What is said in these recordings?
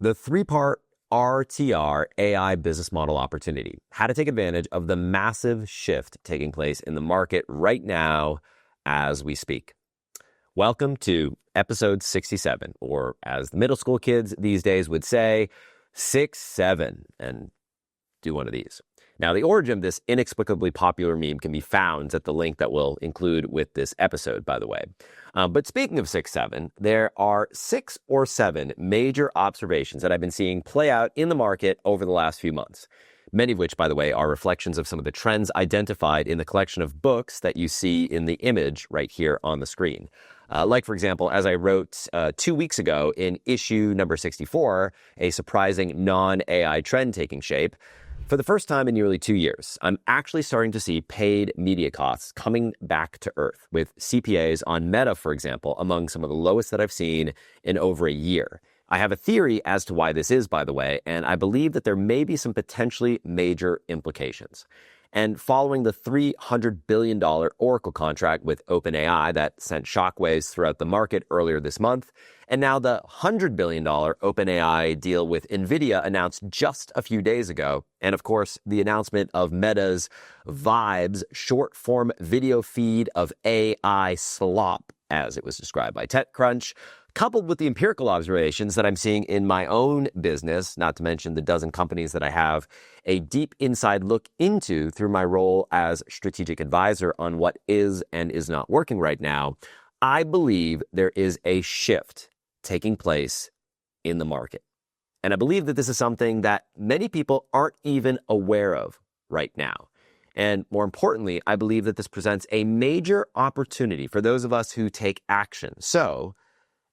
The three-part RTR AI business model opportunity, how to take advantage of the massive shift taking place in the market right now as we speak. Welcome to episode 67, or as the middle school kids these days would say, 6-7, and do one of these. Now, the origin of this inexplicably popular meme can be found at the link that we'll include with this episode, by the way. But speaking of 6-7, there are 6 or 7 major observations that I've been seeing play out in the market over the last few months. Many of which, by the way, are reflections of some of the trends identified in the collection of books that you see in the image right here on the screen. Like, for example, as I wrote 2 weeks ago in issue number 64, a surprising non-AI trend taking shape. For the first time in nearly 2 years, I'm actually starting to see paid media costs coming back to earth, with CPAs on Meta, for example, among some of the lowest that I've seen in over a year. I have a theory as to why this is, by the way, and I believe that there may be some potentially major implications. And following the $300 billion Oracle contract with OpenAI that sent shockwaves throughout the market earlier this month, and now the $100 billion OpenAI deal with NVIDIA announced just a few days ago, and of course, the announcement of Meta's Vibes short-form video feed of AI slop, as it was described by TechCrunch, coupled with the empirical observations that I'm seeing in my own business, not to mention the dozen companies that I have a deep inside look into through my role as strategic advisor on what is and is not working right now, I believe there is a shift taking place in the market. And I believe that this is something that many people aren't even aware of right now. And more importantly, I believe that this presents a major opportunity for those of us who take action. So,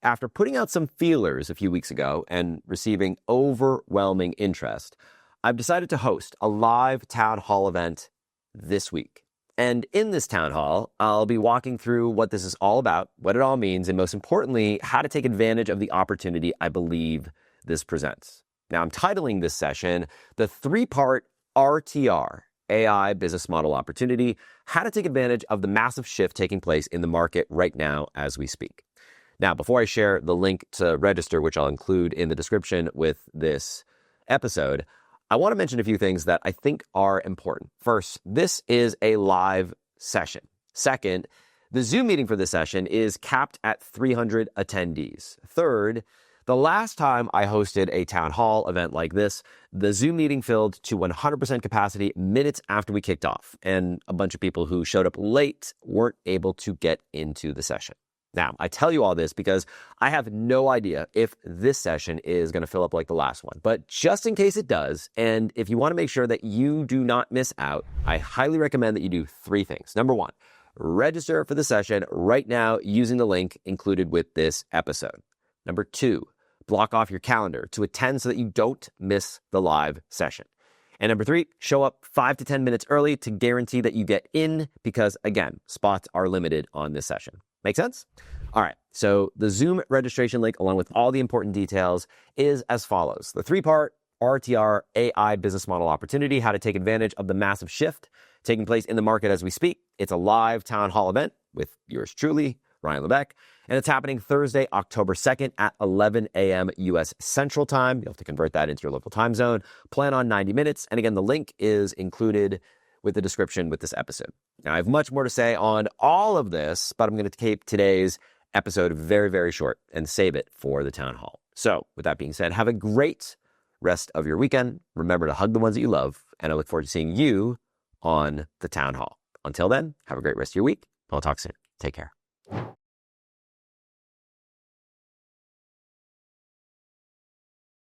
after putting out some feelers a few weeks ago and receiving overwhelming interest, I've decided to host a live town hall event this week. And in this town hall, I'll be walking through what this is all about, what it all means, and most importantly, how to take advantage of the opportunity I believe this presents. Now, I'm titling this session, the three-part RTR, AI business model opportunity, how to take advantage of the massive shift taking place in the market right now as we speak. Now, before I share the link to register, which I'll include in the description with this episode, I want to mention a few things that I think are important. First, this is a live session. Second, the Zoom meeting for this session is capped at 300 attendees. Third, the last time I hosted a town hall event like this, the Zoom meeting filled to 100% capacity minutes after we kicked off, and a bunch of people who showed up late weren't able to get into the session. Now, I tell you all this because I have no idea if this session is going to fill up like the last one. But just in case it does, and if you want to make sure that you do not miss out, I highly recommend that you do 3 things. Number 1, register for the session right now using the link included with this episode. Number 2, block off your calendar to attend so that you don't miss the live session. And number 3, show up 5 to 10 minutes early to guarantee that you get in because, again, spots are limited on this session. Make sense? All right, so the Zoom registration link, along with all the important details, is as follows. The 3-part RTR AI business model opportunity, how to take advantage of the massive shift taking place in the market as we speak. It's a live town hall event with yours truly, Ryan Levesque, and it's happening Thursday, October 2nd at 11 a.m. U.S. Central Time. You'll have to convert that into your local time zone. Plan on 90 minutes, and again, the link is included with the description with this episode. Now, I have much more to say on all of this, but I'm going to keep today's episode very, very short and save it for the town hall. So, with that being said, have a great rest of your weekend. Remember to hug the ones that you love, and I look forward to seeing you on the town hall. Until then, have a great rest of your week. I'll talk soon. Take care.